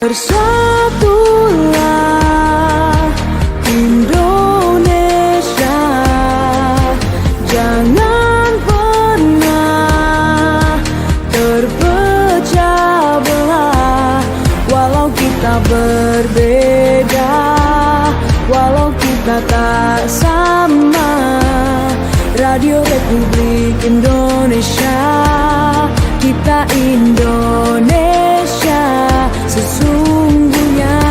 Bersatulah Indonesia, jangan pernah terpecah belah. Walau kita berbeda, walau kita tak sama, Radio Republik Indonesia, kita Indonesia sesungguhnya.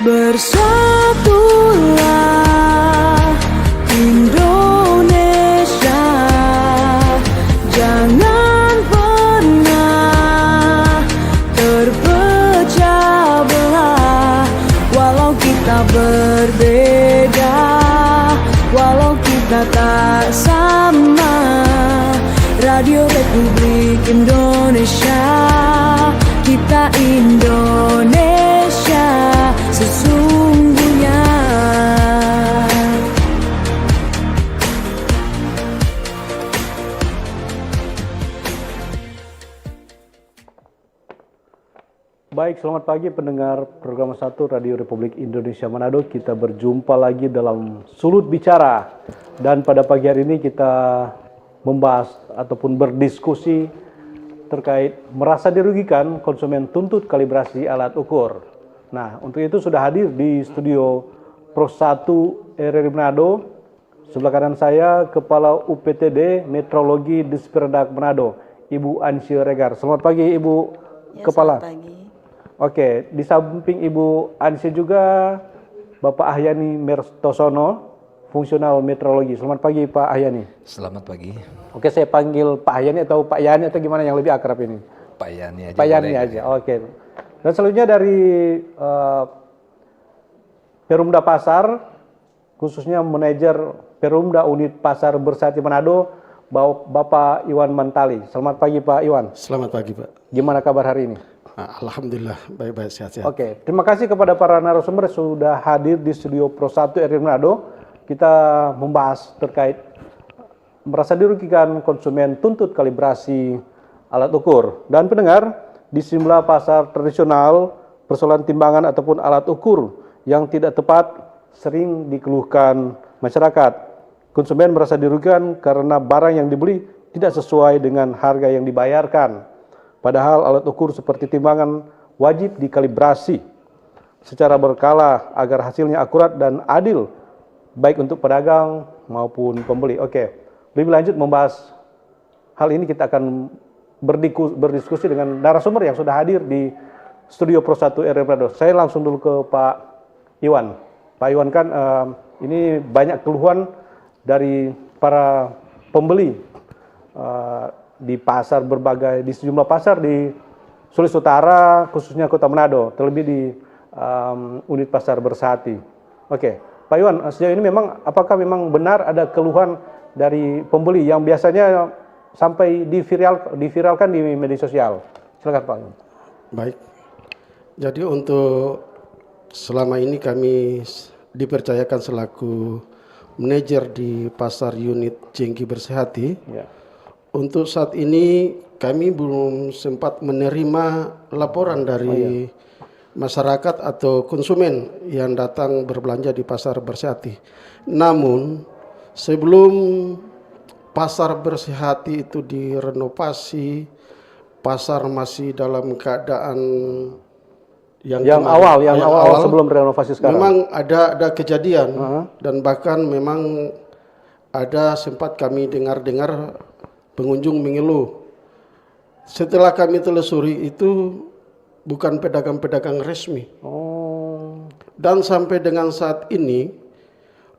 Bersatulah Indonesia, jangan pernah terpecah belah. Walau kita berbeda, walau kita tak sama, Radio Republik Indonesia, kita Indonesia sesungguhnya. Baik, selamat pagi pendengar program 1 Radio Republik Indonesia Manado. Kita berjumpa lagi dalam Sulut Bicara. Dan pada pagi hari ini kita membahas ataupun berdiskusi terkait merasa dirugikan konsumen tuntut kalibrasi alat ukur. Nah, untuk itu sudah hadir di studio Pro 1 RRI Manado. Sebelah kanan saya Kepala UPTD Metrologi Disperindak Manado, Ibu Ansy Regar. Selamat pagi Ibu Kepala. Selamat pagi. Oke, di samping Ibu Ansy juga Bapak Ahyani Mertosono, fungsional metrologi. Selamat pagi Pak Ahyani. Selamat pagi. Oke, saya panggil Pak Ahyani atau Pak Yani atau gimana yang lebih akrab ini? Pak Yani aja. Pak Yani aja, oke. Dan selanjutnya dari Perumda Pasar, khususnya manajer Perumda Unit Pasar Bersati Manado, Bapak Iwan Mantali. Selamat pagi Pak Iwan. Selamat pagi Pak. Gimana kabar hari ini? Alhamdulillah baik-baik, sehat-sehat. Oke, terima kasih kepada para narasumber yang sudah hadir di studio Pro 1 RRI Manado. Kita membahas terkait merasa dirugikan konsumen tuntut kalibrasi alat ukur. Dan pendengar, di sejumlah pasar tradisional, persoalan timbangan ataupun alat ukur yang tidak tepat sering dikeluhkan masyarakat. Konsumen merasa dirugikan karena barang yang dibeli tidak sesuai dengan harga yang dibayarkan. Padahal alat ukur seperti timbangan wajib dikalibrasi secara berkala agar hasilnya akurat dan adil, baik untuk pedagang maupun pembeli. Oke, lebih lanjut membahas hal ini kita akan berdiskusi dengan narasumber yang sudah hadir di studio Pro 1 RRI Manado. Saya langsung dulu ke Pak Iwan. Pak Iwan kan ini banyak keluhan dari para pembeli di pasar berbagai, di sejumlah pasar di Sulawesi Utara, khususnya Kota Manado, terlebih di unit pasar Bersati. Oke, Pak Iwan, sejauh ini memang apakah memang benar ada keluhan dari pembeli yang biasanya sampai diviralkan di media sosial? Silakan Pak Iwan. Baik. Jadi untuk selama ini kami dipercayakan selaku manajer di pasar unit Jengki Bersihati. Ya. Untuk saat ini kami belum sempat menerima laporan dari masyarakat atau konsumen yang datang berbelanja di pasar Bersihati. Namun sebelum pasar Bersihati itu direnovasi, pasar masih dalam keadaan yang awal sebelum renovasi sekarang. Memang ada kejadian dan bahkan memang ada sempat kami dengar pengunjung mengeluh. Setelah kami telusuri itu bukan pedagang-pedagang resmi. Dan sampai dengan saat ini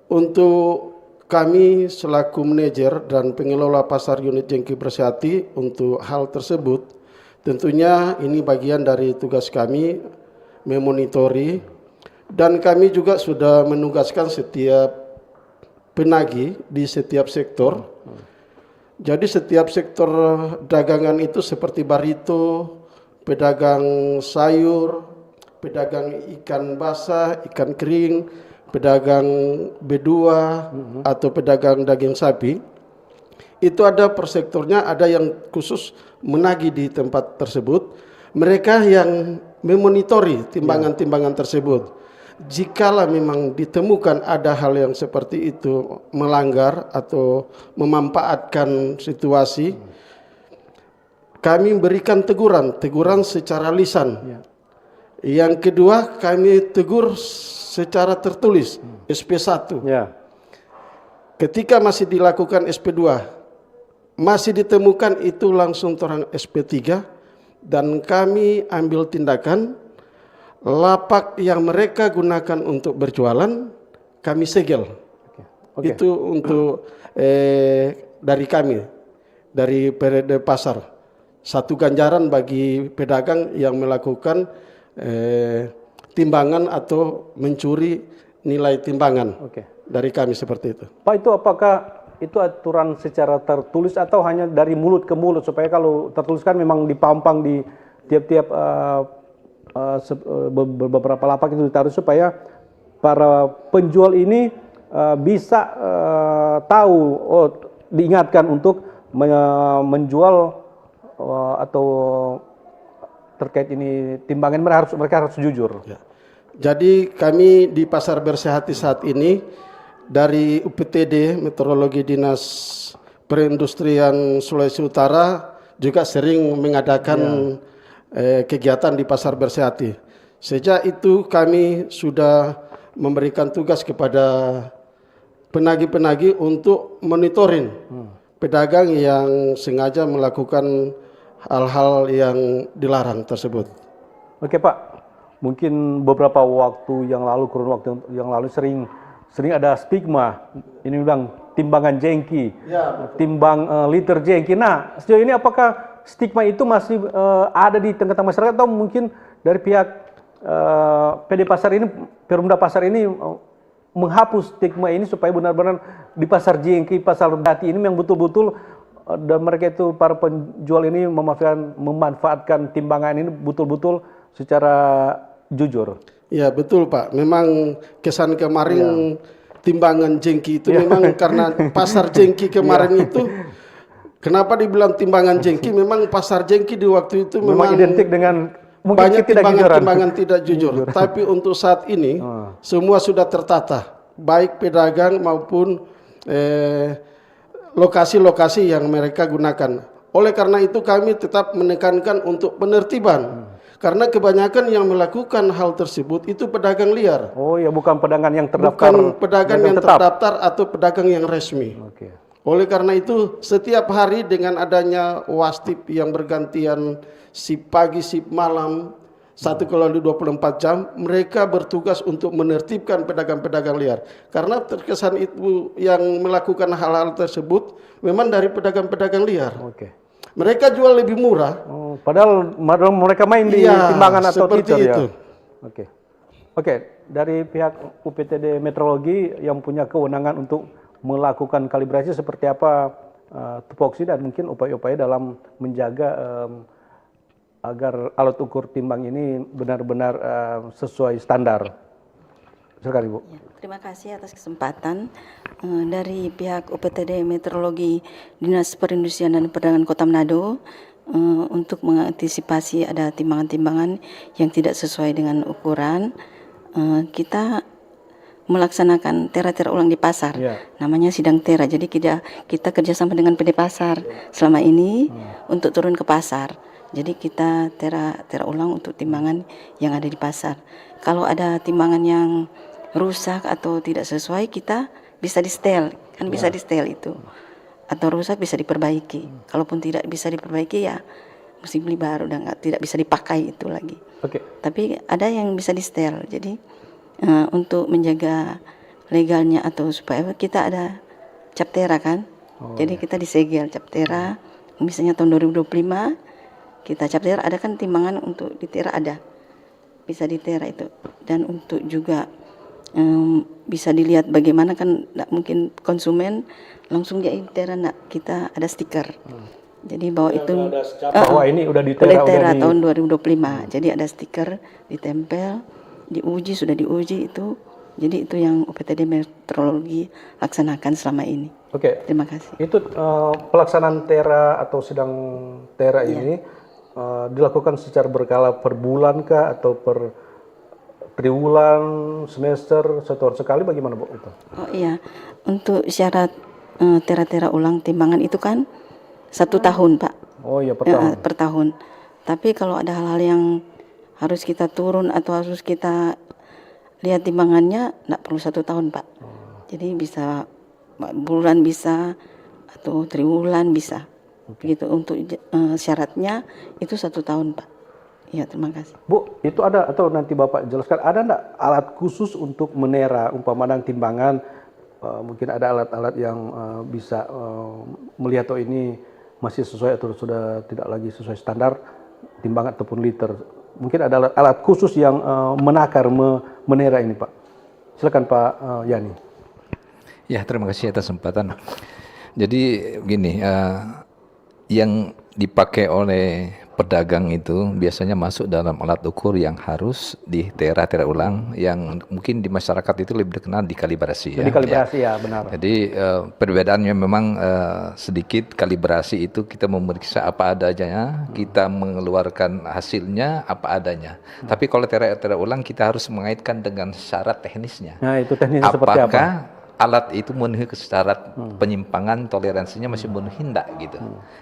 untuk kami selaku manajer dan pengelola pasar unit Jengki Bersihati untuk hal tersebut, tentunya ini bagian dari tugas kami memonitori, dan kami juga sudah menugaskan setiap penagih di setiap sektor. Jadi setiap sektor dagangan itu seperti barito, pedagang sayur, pedagang ikan basah, ikan kering, pedagang B2 atau pedagang daging sapi, itu ada per sektornya, ada yang khusus menagih di tempat tersebut. Mereka yang memonitori timbangan-timbangan tersebut. Jikalau memang ditemukan ada hal yang seperti itu melanggar atau memanfaatkan situasi, kami berikan teguran secara lisan. Yang kedua, kami tegur secara tertulis, SP1. Ketika masih dilakukan SP2, masih ditemukan itu langsung terang SP3, dan kami ambil tindakan. Lapak yang mereka gunakan untuk berjualan, kami segel. Itu untuk dari kami, dari periode pasar. Satu ganjaran bagi pedagang yang melakukan timbangan atau mencuri nilai timbangan dari kami seperti itu. Pak, itu apakah itu aturan secara tertulis atau hanya dari mulut ke mulut, supaya kalau tertuliskan memang dipampang di tiap-tiap beberapa lapak itu ditaruh, supaya para penjual ini bisa tahu, diingatkan untuk menjual atau terkait ini timbangan, mereka harus jujur. Jadi kami di Pasar Bersehati saat ini dari UPTD Meteorologi Dinas Perindustrian Sulawesi Utara juga sering mengadakan kegiatan di Pasar Bersehati. Sejak itu kami sudah memberikan tugas kepada penagih-penagih untuk monitoring pedagang yang sengaja melakukan hal-hal yang dilarang tersebut. Oke Pak, mungkin beberapa waktu yang lalu, kurun waktu yang lalu sering ada stigma, ini bilang timbangan jengki, timbang liter jengki. Nah, sejauh ini apakah stigma itu masih ada di tengah-tengah masyarakat, atau mungkin dari pihak PD Pasar ini, Perumda Pasar ini menghapus stigma ini supaya benar-benar di pasar jengki, pasar dati ini yang betul-betul dan mereka itu para penjual ini memanfaatkan timbangan ini betul-betul secara jujur. Ya betul Pak, memang kesan kemarin timbangan jengki itu memang karena pasar jengki kemarin itu. Kenapa dibilang timbangan jengki? Memang pasar jengki di waktu itu memang identik dengan banyak timbangan tidak jujur. Tapi untuk saat ini semua sudah tertata, baik pedagang maupun lokasi-lokasi yang mereka gunakan. Oleh karena itu kami tetap menekankan untuk penertiban. Karena kebanyakan yang melakukan hal tersebut itu pedagang liar. Oh ya, bukan pedagang yang terdaftar. Bukan pedagang yang terdaftar atau pedagang yang resmi. Oleh karena itu, setiap hari dengan adanya wastip yang bergantian, sip pagi, sip malam, 1 kali 24 jam, mereka bertugas untuk menertibkan pedagang-pedagang liar. Karena terkesan itu yang melakukan hal-hal tersebut memang dari pedagang-pedagang liar. Mereka jual lebih murah. Padahal mereka main di timbangan atau seperti liter, itu. Oke, dari pihak UPTD Meteorologi yang punya kewenangan untuk melakukan kalibrasi seperti apa tupoksi dan mungkin upaya-upaya dalam menjaga agar alat ukur timbang ini benar-benar sesuai standar. Silakan Ibu. Terima kasih atas kesempatan dari pihak UPTD Meteorologi Dinas Perindustrian dan Perdagangan Kota Manado untuk mengantisipasi ada timbangan-timbangan yang tidak sesuai dengan ukuran. Kita melaksanakan tera-tera ulang di pasar, namanya sidang tera. Jadi kita kerjasama dengan PD Pasar selama ini untuk turun ke pasar. Jadi kita tera ulang untuk timbangan yang ada di pasar. Kalau ada timbangan yang rusak atau tidak sesuai, kita bisa di setel, kan bisa di setel itu. Atau rusak bisa diperbaiki. Kalaupun tidak bisa diperbaiki ya mesti beli baru dan tidak bisa dipakai itu lagi. Tapi ada yang bisa di setel. Jadi untuk menjaga legalnya atau supaya kita ada cap tera kan. Jadi kita disegel cap tera. Misalnya tahun 2025 kita cap tera, ada kan timbangan untuk di tera ada. Bisa di tera itu. Dan untuk juga bisa dilihat bagaimana kan mungkin konsumen langsung dia tera, kita ada stiker. Jadi bahwa itu bahwa ini udah oleh ditera, Tera udah di... tahun 2025. Jadi ada stiker ditempel, sudah diuji itu. Jadi itu yang UPTD Meteorologi laksanakan selama ini. Oke. Terima kasih. Itu pelaksanaan Tera atau sidang Tera ini dilakukan secara berkala per bulan kah atau per triwulan, semester, setahun sekali, bagaimana Bu itu? Oh iya, untuk syarat Tera ulang timbangan itu kan 1 tahun Pak. Oh iya, per tahun. Per tahun. Tapi kalau ada hal-hal yang harus kita turun atau harus kita lihat timbangannya, nggak perlu 1 tahun Pak. Jadi bisa bulan bisa atau triwulan bisa. Begitu untuk syaratnya itu 1 tahun Pak. Ya, terima kasih. Bu, itu ada atau nanti Bapak jelaskan, ada enggak alat khusus untuk menera umpama timbangan? Mungkin ada alat-alat yang bisa melihat oh ini masih sesuai atau sudah tidak lagi sesuai standar timbangan ataupun liter. Mungkin ada alat khusus yang menakar, menera ini Pak. Silakan Pak Yani. Ya, terima kasih atas kesempatan. Jadi gini, yang dipakai oleh pedagang itu biasanya masuk dalam alat ukur yang harus ditera ulang, yang mungkin di masyarakat itu lebih dikenal dikalibrasi. Dikalibrasi ya, benar. Jadi perbedaannya memang sedikit. Kalibrasi itu kita memeriksa apa adanya, kita mengeluarkan hasilnya apa adanya. Tapi kalau tera ulang kita harus mengaitkan dengan syarat teknisnya. Nah, itu teknisnya seperti apa? Apakah alat itu memenuhi syarat penyimpangan, toleransinya masih memenuhi enggak gitu.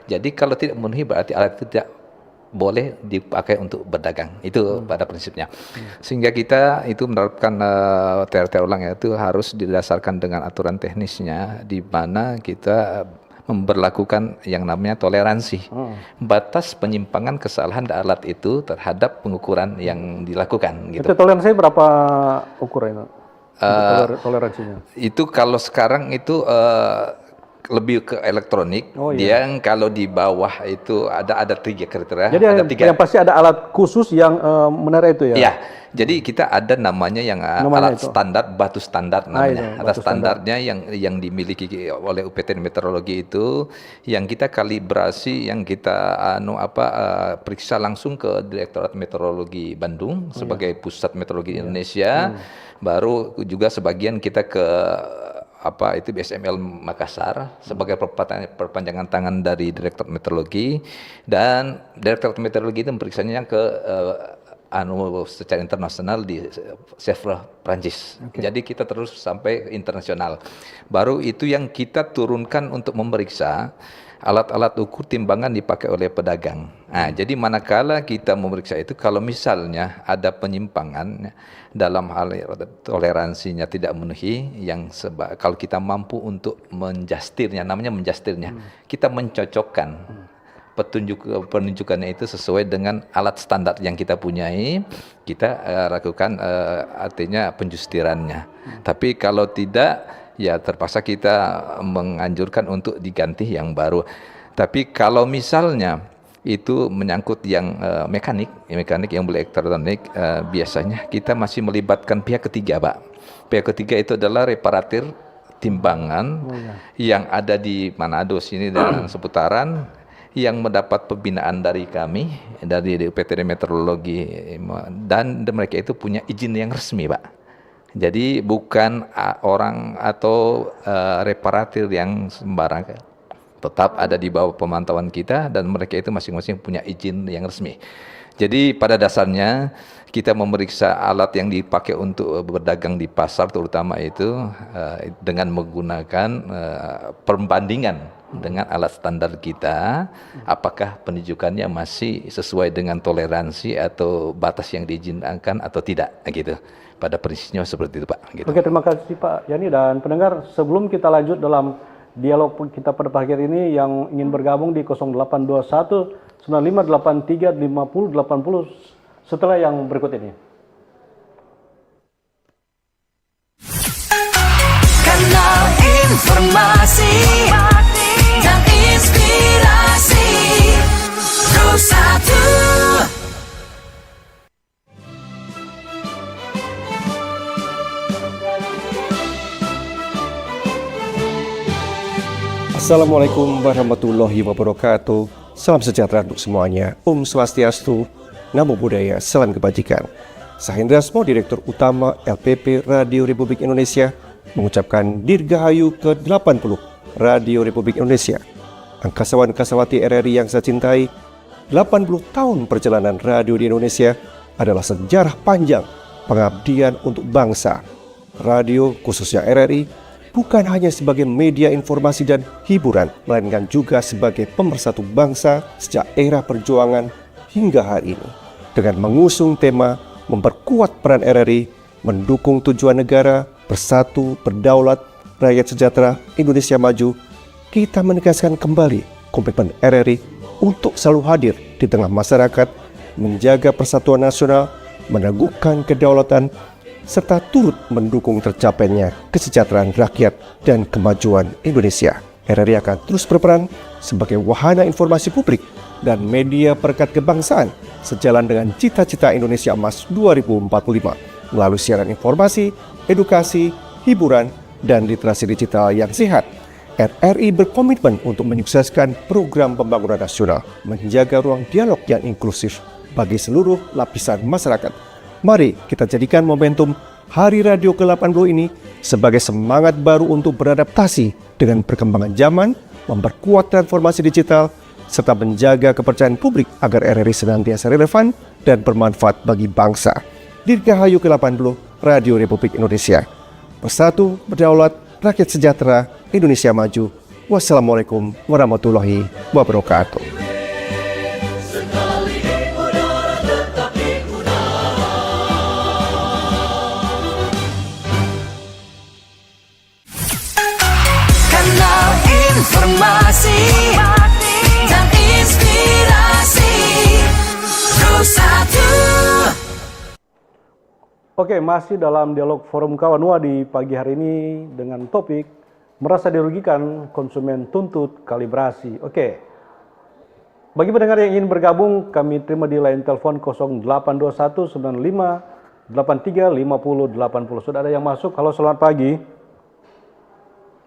Jadi kalau tidak memenuhi berarti alat itu tidak boleh dipakai untuk berdagang. Itu pada prinsipnya. Sehingga kita itu menerapkan TRT ulang itu harus didasarkan dengan aturan teknisnya, di mana kita memberlakukan yang namanya toleransi. Batas penyimpangan kesalahan alat itu terhadap pengukuran yang dilakukan gitu. Itu toleransi berapa ukurannya? Toleransinya. Itu kalau sekarang itu lebih ke elektronik. Oh, iya. Dia yang kalau di bawah itu ada 3 kriteria. Jadi ada 3. yang pasti ada alat khusus yang menera itu ya? Iya. Jadi kita ada namanya yang alat itu standar, batu standar namanya. Ada standarnya yang dimiliki oleh UPTD Meteorologi itu, yang kita kalibrasi, yang kita periksa langsung ke Direktorat Meteorologi Bandung sebagai pusat meteorologi Indonesia. Baru juga sebagian kita ke itu BSML Makassar sebagai perpanjangan tangan dari Direktorat Meteorologi, dan Direktorat Meteorologi itu memperiksanya ke secara internasional di Sevres, Prancis. Jadi kita terus sampai internasional. Baru itu yang kita turunkan untuk memeriksa alat-alat ukur timbangan dipakai oleh pedagang. Nah, jadi manakala kita memeriksa itu, kalau misalnya ada penyimpangan dalam hal toleransinya tidak memenuhi, kalau kita mampu untuk menjustirnya, namanya menjustirnya, kita mencocokkan penunjukannya itu sesuai dengan alat standar yang kita punyai, kita lakukan artinya penjustirannya. Tapi kalau tidak, ya terpaksa kita menganjurkan untuk diganti yang baru. Tapi kalau misalnya itu menyangkut yang mekanik yang boleh elektronik, biasanya kita masih melibatkan pihak ketiga, Pak. Pihak ketiga itu adalah reparatir timbangan yang ada di Manado sini dan seputaran, yang mendapat pembinaan dari kami, dari UPTD Meteorologi, dan mereka itu punya izin yang resmi, Pak. Jadi bukan orang atau reparatir yang sembarangan, tetap ada di bawah pemantauan kita, dan mereka itu masing-masing punya izin yang resmi. Jadi pada dasarnya kita memeriksa alat yang dipakai untuk berdagang di pasar, terutama itu dengan menggunakan perbandingan dengan alat standar kita, apakah penunjukannya masih sesuai dengan toleransi atau batas yang diizinkan atau tidak, gitu. Pada prinsipnya seperti itu, Pak. Gitu. Oke, terima kasih Pak Yani dan pendengar. Sebelum kita lanjut dalam dialog kita pada pagi hari ini, yang ingin bergabung di 0821 9583 50 80 setelah yang berikut ini. Kanal informasi dan inspirasi Pro1. Assalamualaikum warahmatullahi wabarakatuh. Salam sejahtera untuk semuanya. Om Swastiastu, Namo Buddhaya, salam kebajikan. Saya Hendra Asmo, Direktur Utama LPP Radio Republik Indonesia, mengucapkan Dirgahayu ke-80 Radio Republik Indonesia. Angkasawan-angkasawati RRI yang saya cintai, 80 tahun perjalanan radio di Indonesia adalah sejarah panjang pengabdian untuk bangsa. Radio, khususnya RRI, bukan hanya sebagai media informasi dan hiburan, melainkan juga sebagai pemersatu bangsa sejak era perjuangan hingga hari ini. Dengan mengusung tema memperkuat peran RRI, mendukung tujuan negara, bersatu, berdaulat, rakyat sejahtera, Indonesia maju, kita menegaskan kembali komitmen RRI untuk selalu hadir di tengah masyarakat, menjaga persatuan nasional, meneguhkan kedaulatan, serta turut mendukung tercapainya kesejahteraan rakyat dan kemajuan Indonesia. RRI akan terus berperan sebagai wahana informasi publik dan media perekat kebangsaan sejalan dengan cita-cita Indonesia Emas 2045 melalui siaran informasi, edukasi, hiburan, dan literasi digital yang sehat. RRI berkomitmen untuk menyukseskan program pembangunan nasional, menjaga ruang dialog yang inklusif bagi seluruh lapisan masyarakat. Mari kita jadikan momentum Hari Radio ke-80 ini sebagai semangat baru untuk beradaptasi dengan perkembangan zaman, memperkuat transformasi digital, serta menjaga kepercayaan publik agar RRI senantiasa relevan dan bermanfaat bagi bangsa. Dirgahayu ke-80 Radio Republik Indonesia. Bersatu, berdaulat, rakyat sejahtera, Indonesia maju. Wassalamualaikum warahmatullahi wabarakatuh. Kanal informasi dan inspirasi Pro1. Oke, masih dalam dialog Forum Kawanua di pagi hari ini dengan topik merasa dirugikan, konsumen tuntut kalibrasi. Oke, bagi pendengar yang ingin bergabung, kami terima di line telepon 0821 95 83 50 80. Sudah ada yang masuk. Halo, selamat pagi.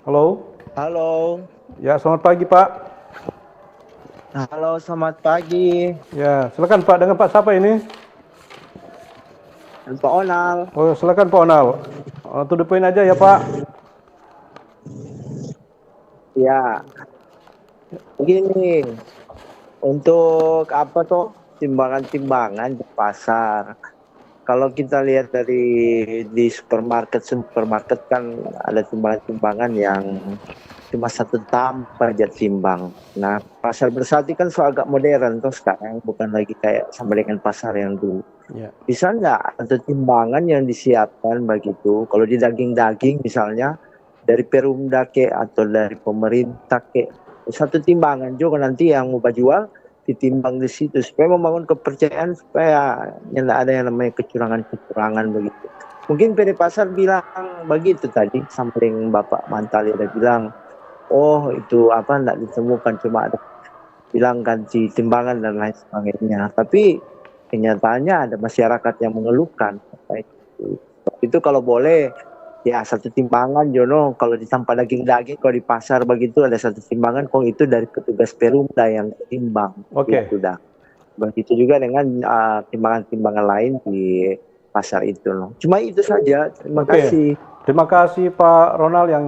Halo. Halo. Ya, selamat pagi Pak. Halo, selamat pagi. Ya, silakan Pak. Dengan Pak siapa ini? Pak Onal. Oh, silakan Pak Onal. To the point aja ya Pak. Ya. Begini. Untuk apa tuh timbangan-timbangan di pasar. Kalau kita lihat dari di supermarket kan ada timbangan-timbangan yang cuma satu tamper aja timbang. Nah, pasar bersatu kan agak modern tuh sekarang, bukan lagi kayak sama dengan pasar yang dulu. Ya. Bisa nggak ada timbangan yang disiapkan begitu? Kalau di daging-daging misalnya dari Perumda atau dari pemerintah satu timbangan juga nanti yang mau jual ditimbang di situ supaya membangun kepercayaan supaya tidak ada yang namanya kecurangan begitu. Mungkin PD Pasar bilang begitu tadi, samping Bapak Mantali ada bilang, oh itu apa tidak ditemukan, cuma ada bilang ganti timbangan dan lain sebagainya. Tapi kenyataannya ada masyarakat yang mengeluhkan itu kalau boleh ya satu timbangan Jono, kalau ditampak daging-daging kalau di pasar begitu ada satu timbangan, kok itu dari petugas Perumda yang timbang. Oke. Sudah. Begitu juga dengan timbangan-timbangan lain di pasar itu loh. Cuma itu saja. Terima kasih. Terima kasih Pak Ronald yang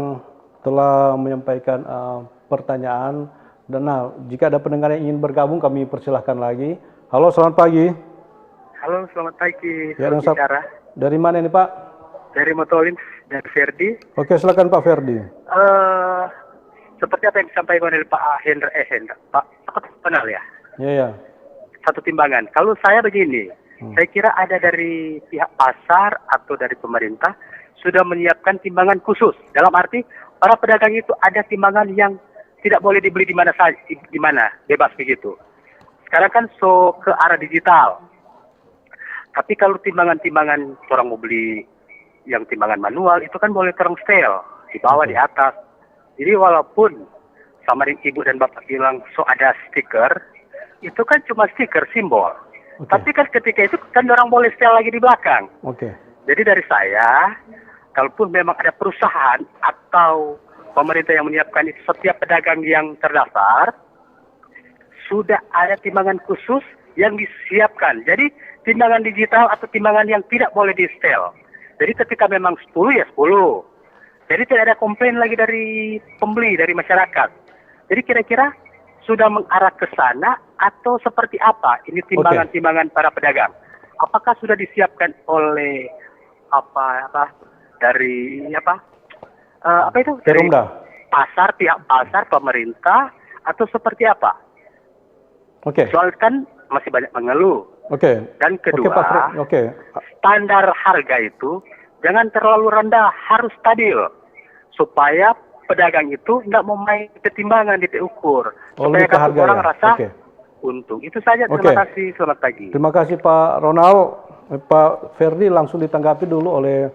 telah menyampaikan pertanyaan. Dan jika ada pendengar yang ingin bergabung, kami persilahkan lagi. Halo, selamat pagi. Halo, selamat pagi. Ya, dari mana ini Pak? Dari Motolins dan Ferdi. Oke, silakan Pak Ferdi. Seperti apa yang disampaikan oleh Pak Hendra, Pak Kenal ya? Iya. Satu timbangan. Kalau saya begini, saya kira ada dari pihak pasar atau dari pemerintah sudah menyiapkan timbangan khusus. Dalam arti para pedagang itu ada timbangan yang tidak boleh dibeli di mana saja, di mana bebas begitu. Sekarang kan ke arah digital. Tapi kalau timbangan-timbangan orang mau beli yang timbangan manual itu kan boleh terang setel di bawah di atas. Jadi walaupun sama ibu dan bapak bilang ada stiker, itu kan cuma stiker simbol. Tapi kan ketika itu kan orang boleh setel lagi di belakang. Jadi dari saya, kalaupun memang ada perusahaan atau pemerintah yang menyiapkan itu setiap pedagang yang terdaftar sudah ada timbangan khusus yang disiapkan. Jadi timbangan digital atau timbangan yang tidak boleh di-setel. Jadi ketika memang 10 ya 10. Jadi tidak ada komplain lagi dari pembeli, dari masyarakat. Jadi kira-kira sudah mengarah ke sana atau seperti apa ini timbangan-timbangan para pedagang? Apakah sudah disiapkan oleh dari Perumda. pasar, pihak pasar, pemerintah atau seperti apa? Oke. Soal kan masih banyak mengeluh. Oke. Dan kedua, Pak Fred. Oke. standar harga itu jangan terlalu rendah, harus stabil supaya pedagang itu tidak mau main ketimbangan di ukur, supaya lebih ke harga orang ya? rasa Oke. untung. Itu saja. Terima Oke. kasih. Selamat pagi. Terima kasih Pak Ronald. Pak Ferdi langsung ditanggapi dulu oleh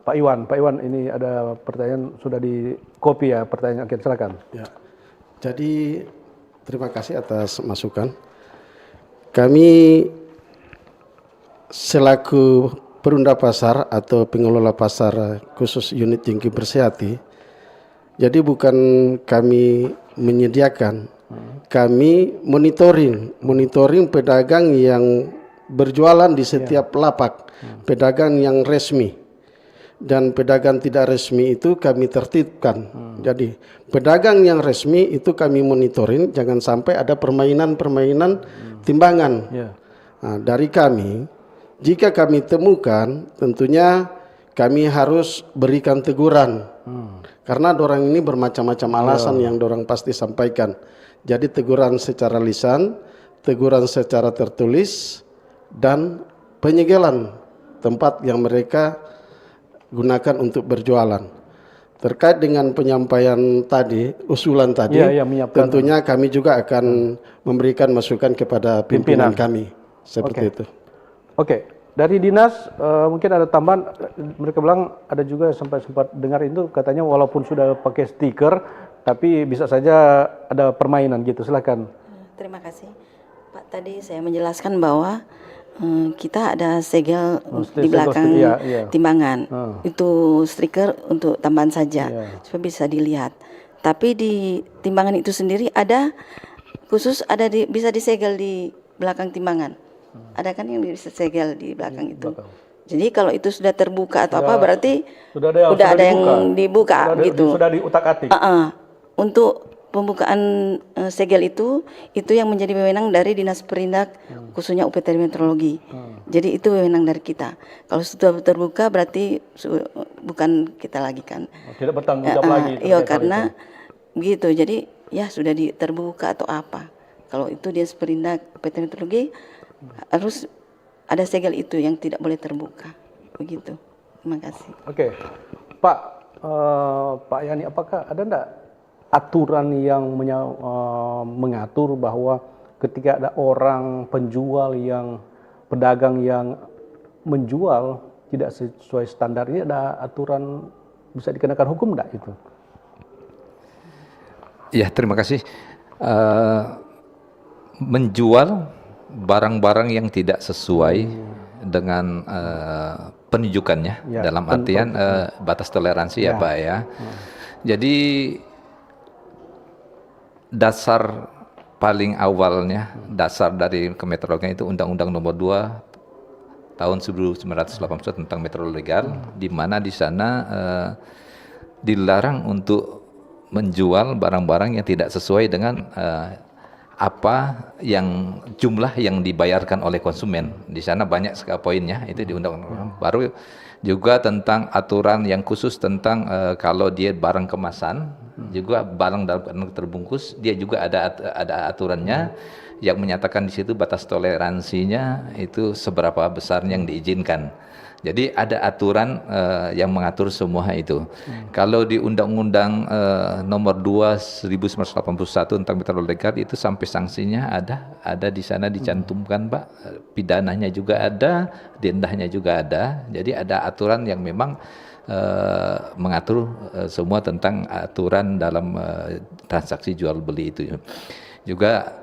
Pak Iwan. Pak Iwan, ini ada pertanyaan sudah di copy ya pertanyaan. Oke, silakan. Ya. Jadi terima kasih atas masukan. Kami selaku perunda pasar atau pengelola pasar khusus unit Jengking Bersih, jadi bukan kami menyediakan, kami monitoring pedagang yang berjualan di setiap lapak, pedagang yang resmi. Dan pedagang tidak resmi itu kami tertibkan. Jadi pedagang yang resmi itu kami monitoring, jangan sampai ada permainan-permainan timbangan. Nah, dari kami, jika kami temukan, tentunya kami harus berikan teguran. Karena dorang ini bermacam-macam alasan yang dorang pasti sampaikan. Jadi teguran secara lisan, teguran secara tertulis, dan penyegelan tempat yang mereka gunakan untuk berjualan. Terkait dengan penyampaian tadi, usulan tadi, tentunya kami juga akan memberikan masukan kepada pimpinan kami. Seperti itu. Oke, dari dinas mungkin ada tambahan. Mereka bilang ada juga sempat dengar itu katanya walaupun sudah pakai stiker, tapi bisa saja ada permainan gitu. Silakan. Terima kasih Pak. Tadi saya menjelaskan bahwa kita ada segel di belakang timbangan. Itu stiker untuk tambahan saja supaya bisa dilihat. Tapi di timbangan itu sendiri ada khusus bisa disegel di belakang timbangan. Ada kan yang bisa segel di belakang itu. Jadi kalau itu sudah terbuka atau apa berarti sudah ada yang dibuka gitu. Sudah diutak-atik. Untuk pembukaan segel itu yang menjadi wewenang dari Dinas Perindak khususnya UPT Meteorologi. Jadi itu wewenang dari kita. Kalau sudah terbuka berarti bukan kita lagi kan. Tidak bertanggung jawab lagi. Iya karena begitu. Jadi ya sudah terbuka atau apa. Kalau itu Dinas Perindak UPT Meteorologi harus ada segel itu yang tidak boleh terbuka. Begitu. Terima kasih. Oke. Pak Yani, apakah ada enggak aturan yang mengatur bahwa ketika ada orang penjual pedagang yang menjual tidak sesuai standar, ini ada aturan bisa dikenakan hukum enggak itu? Ya, terima kasih. Menjual barang-barang yang tidak sesuai dengan penunjukannya dalam artian batas toleransi ya Pak ya. Jadi dasar paling awalnya, dasar dari kemeteorologian itu Undang-Undang Nomor 2 tahun 1981 tentang meteorologi legal, di mana di sana dilarang untuk menjual barang-barang yang tidak sesuai dengan apa yang jumlah yang dibayarkan oleh konsumen. Di sana banyak sekali poinnya, itu di undang-undang baru. Juga tentang aturan yang khusus tentang kalau dia barang kemasan, juga barang dalam terbungkus, dia juga ada aturannya yang menyatakan di situ batas toleransinya itu seberapa besar yang diizinkan. Jadi ada aturan yang mengatur semua itu. Kalau di Undang-Undang Nomor 2 1981 tentang meteorologi legal itu sampai sanksinya ada di sana dicantumkan Pak. Pidananya juga ada, dendanya juga ada. Jadi ada aturan yang memang mengatur semua tentang aturan dalam transaksi jual beli itu. Juga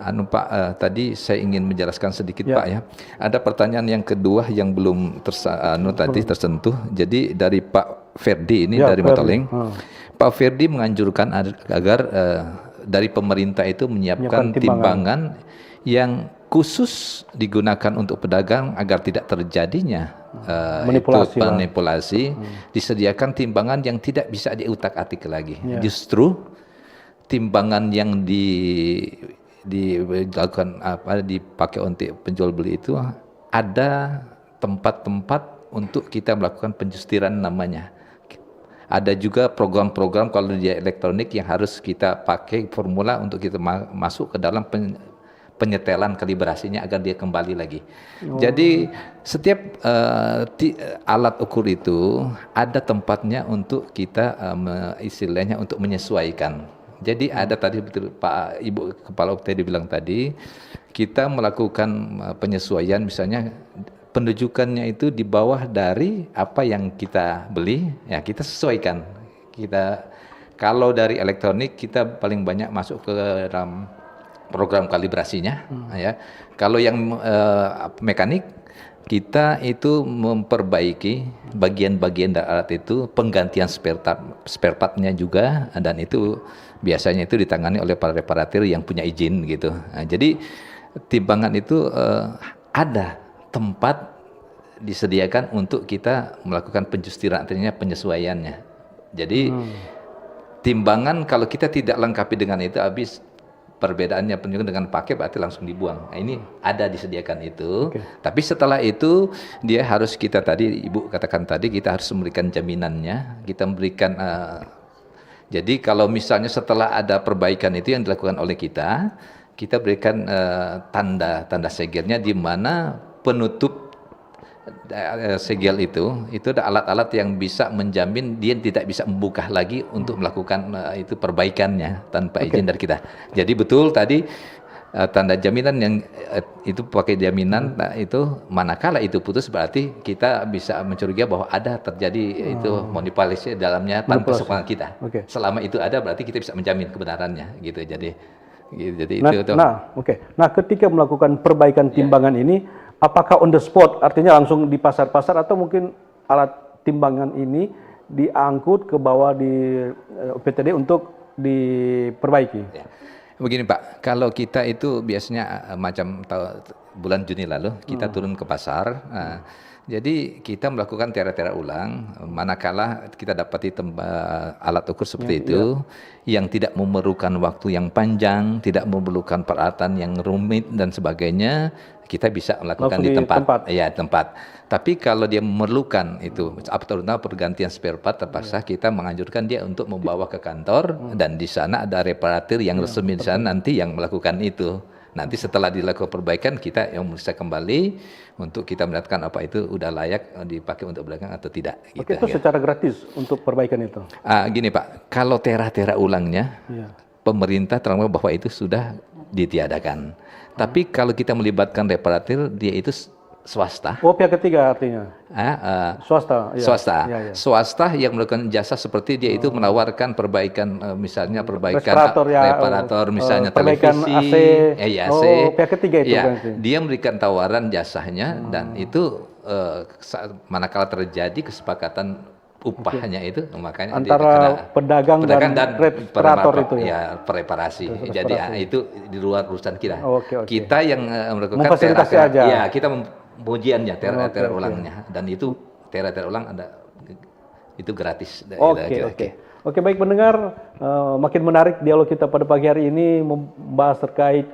Pak, tadi saya ingin menjelaskan sedikit Pak ya. Ada pertanyaan yang kedua yang belum tadi tersentuh. Jadi dari Pak Ferdi ini Ya, dari Ferdi. Motoling. Pak Ferdi menganjurkan agar dari pemerintah itu menyiapkan Menyiapkan timbangan yang khusus digunakan untuk pedagang agar tidak terjadinya Manipulasi lah. manipulasi. Disediakan timbangan yang tidak bisa diutak-atik lagi. Ya. Justru timbangan yang dilakukan dipakai untuk penjual beli itu ada tempat-tempat untuk kita melakukan penjustiran namanya. Ada juga program-program kalau di elektronik yang harus kita pakai formula untuk kita masuk ke dalam penyetelan kalibrasinya agar dia kembali lagi. Jadi setiap alat ukur itu ada tempatnya untuk kita istilahnya untuk menyesuaikan. Jadi ada tadi betul Pak Ibu Kepala UPTD bilang tadi, kita melakukan penyesuaian misalnya penunjukannya itu di bawah dari apa yang kita beli, ya kita sesuaikan. Kita kalau dari elektronik kita paling banyak masuk ke dalam program kalibrasinya, ya. Kalau yang mekanik kita itu memperbaiki bagian-bagian dari alat itu, penggantian spare partnya juga, dan itu biasanya itu ditangani oleh para reparatir yang punya izin gitu. Nah, jadi timbangan itu ada tempat disediakan untuk kita melakukan penjustiran, artinya penyesuaiannya. Jadi timbangan kalau kita tidak lengkapi dengan itu, habis perbedaannya penunjukan dengan pakai berarti langsung dibuang. Nah, ini ada disediakan itu. Tapi setelah itu dia harus kita tadi Ibu katakan tadi kita harus memberikan jaminannya, kita memberikan jadi kalau misalnya setelah ada perbaikan itu yang dilakukan oleh kita berikan tanda segelnya di mana penutup segel itu ada alat-alat yang bisa menjamin dia tidak bisa membuka lagi untuk melakukan itu perbaikannya tanpa izin dari kita. Jadi betul tadi tanda jaminan yang itu pakai jaminan itu manakala itu putus berarti kita bisa mencurigai bahwa ada terjadi itu manipulasi dalamnya tanpa sepengetahuan kita. Selama itu ada berarti kita bisa menjamin kebenarannya gitu. Jadi itu. Nah, ketika melakukan perbaikan timbangan ini, apakah on the spot, artinya langsung di pasar-pasar, atau mungkin alat timbangan ini diangkut ke bawah di UPTD untuk diperbaiki? Ya. Begini Pak, kalau kita itu biasanya macam bulan Juni lalu kita turun ke pasar. Jadi kita melakukan tera-tera ulang, manakala kita dapati alat ukur seperti itu, yang tidak memerlukan waktu yang panjang, tidak memerlukan peralatan yang rumit dan sebagainya, kita bisa melakukan di tempat. Ya, tempat. Tapi kalau dia memerlukan itu, terutama pergantian spare part, terpaksa kita menganjurkan dia untuk membawa ke kantor, dan di sana ada reparatir yang resmi di sana nanti yang melakukan itu. Nanti setelah dilakukan perbaikan kita yang bisa kembali untuk kita melihatkan apa itu udah layak dipakai untuk belakang atau tidak. Oke, itu secara gratis untuk perbaikan itu? Gini Pak, kalau tera-tera ulangnya pemerintah terangkan bahwa itu sudah ditiadakan. Tapi kalau kita melibatkan reparatir, dia itu swasta. Oh, pihak ketiga artinya? Swasta. Ya. Swasta. Ya. Swasta yang melakukan jasa seperti dia itu menawarkan perbaikan, misalnya perbaikan reparator, misalnya perbaikan televisi, AC. Pihak ketiga itu berarti. Dia memberikan tawaran jasanya, dan itu manakala terjadi kesepakatan upahnya itu, makanya antara pedagang dan reparator itu pereparasi. Jadi itu di luar urusan kita. Oke. Kita yang melakukan memfasilitasi aja. Ya, kita ujiannya tera ulangnya, dan itu tera ulang ada itu gratis. Oke, baik pendengar, makin menarik dialog kita pada pagi hari ini membahas terkait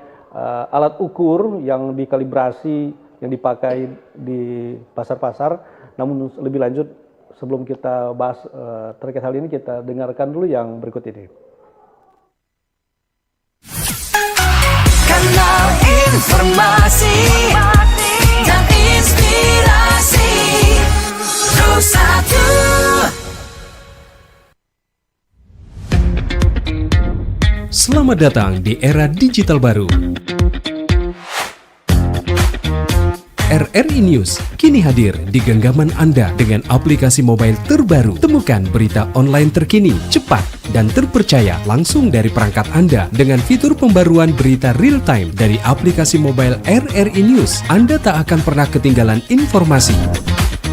alat ukur yang dikalibrasi yang dipakai di pasar-pasar. Namun lebih lanjut, sebelum kita bahas terkait hal ini, kita dengarkan dulu yang berikut ini. Kanal informasi dan inspirasi Pro1. Selamat datang di era digital baru. RRI News kini hadir di genggaman Anda dengan aplikasi mobile terbaru. Temukan berita online terkini, cepat, dan terpercaya langsung dari perangkat Anda dengan fitur pembaruan berita real time dari aplikasi mobile RRI News. Anda tak akan pernah ketinggalan informasi.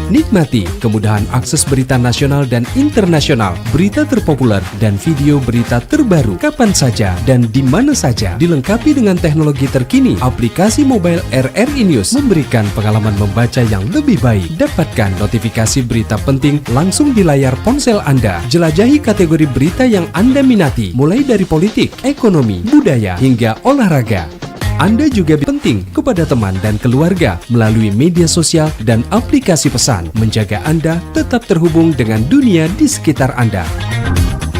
Nikmati kemudahan akses berita nasional dan internasional, berita terpopuler, dan video berita terbaru kapan saja dan di mana saja. Dilengkapi dengan teknologi terkini, aplikasi mobile RRI News memberikan pengalaman membaca yang lebih baik. Dapatkan notifikasi berita penting langsung di layar ponsel Anda. Jelajahi kategori berita yang Anda minati, mulai dari politik, ekonomi, budaya, hingga olahraga. Anda juga penting kepada teman dan keluarga melalui media sosial dan aplikasi pesan, menjaga Anda tetap terhubung dengan dunia di sekitar Anda.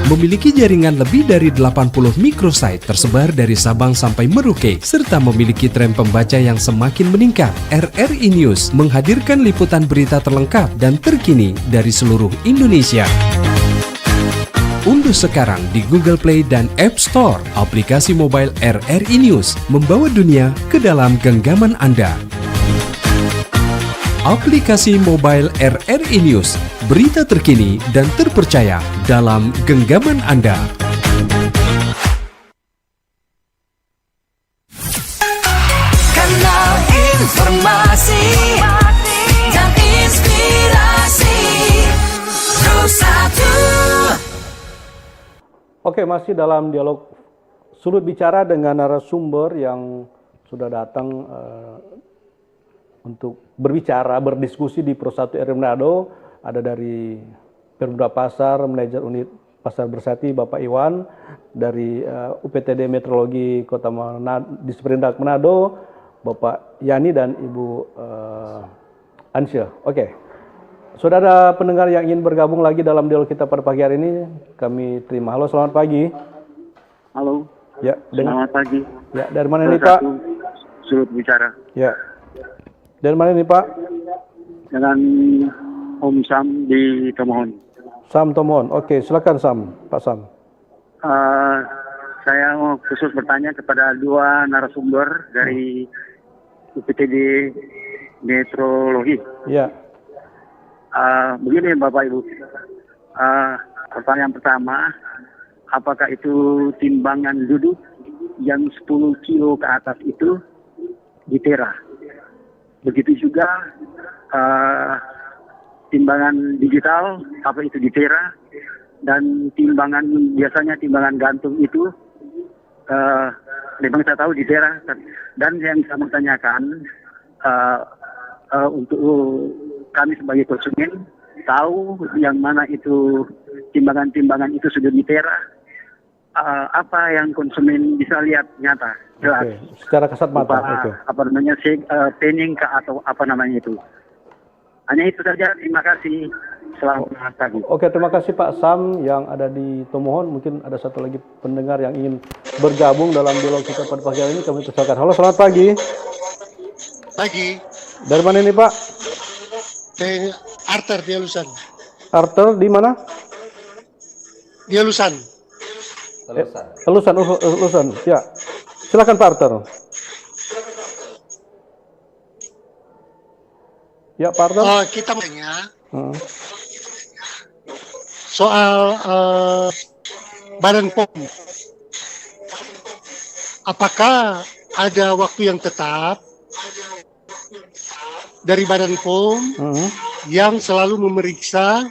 Memiliki jaringan lebih dari 80 microsite tersebar dari Sabang sampai Merauke, serta memiliki tren pembaca yang semakin meningkat. RRI News menghadirkan liputan berita terlengkap dan terkini dari seluruh Indonesia. Unduh sekarang di Google Play dan App Store aplikasi mobile RRI News, membawa dunia ke dalam genggaman Anda. Aplikasi mobile RRI News, berita terkini dan terpercaya dalam genggaman Anda. Kanal informasi dan inspirasi Pro 1. Oke, masih dalam dialog Sulut Bicara dengan narasumber yang sudah datang untuk berbicara, berdiskusi di Pro 1 RRI Manado. Ada dari Perumda Pasar, Manajer Unit Pasar Bersati, Bapak Iwan, dari UPTD Meteorologi Kota Manado, di Sprindak Manado, Bapak Yani dan Ibu Ansya. Oke. Sudah ada pendengar yang ingin bergabung lagi dalam dialog kita pada pagi hari ini, kami terima. Halo, selamat pagi. Halo. Ya, Selamat pagi. Ya, dari mana nih Pak? Sulut Bicara. Ya. Dari mana nih Pak? Dengan Om Sam di Tomohon. Sam Tomohon. Oke, silakan Sam, Pak Sam. Saya mau khusus bertanya kepada dua narasumber dari UPTD Meteorologi. Ya. Begini Bapak Ibu, pertanyaan pertama, apakah itu timbangan duduk yang 10 kilo ke atas itu di tera? Begitu juga timbangan digital, apa itu di tera? Dan timbangan, biasanya timbangan gantung itu, memang saya tahu di tera. Dan yang saya mau tanyakan, untuk kami sebagai konsumen tahu yang mana itu timbangan-timbangan itu sudah di tera, apa yang konsumen bisa lihat nyata jelas. Oke. Secara kasat mata. Oke. Apa namanya penning atau apa namanya itu. Hanya itu saja. Terima kasih. Selamat pagi. Oke, terima kasih Pak Sam yang ada di Tomohon. Mungkin ada satu lagi pendengar yang ingin bergabung dalam dialog kita pada pagi hari ini. Kami persilakan. Halo, selamat pagi. Pagi. Dari mana ini Pak? Arthur di Lusan. Arthur di mana? Di Lusan. Lusan. Ya. Silakan Pak Arthur. Ya Pak Arthur. Kita tanya soal Badan POM. Apakah ada waktu yang tetap dari Badan POM yang selalu memeriksa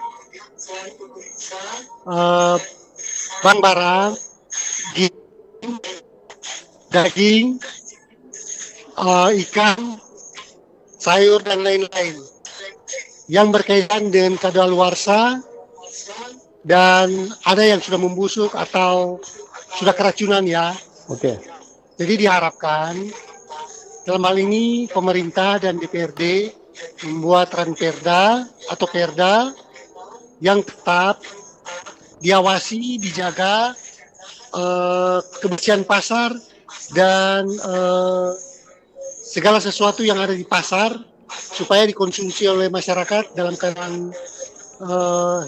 barang-barang, daging, ikan, sayur dan lain-lain yang berkaitan dengan kadaluarsa dan ada yang sudah membusuk atau sudah keracunan ya. Oke. Jadi diharapkan dalam hal ini pemerintah dan DPRD membuat ranperda atau perda yang tetap diawasi, dijaga kebersihan pasar dan segala sesuatu yang ada di pasar supaya dikonsumsi oleh masyarakat dalam keadaan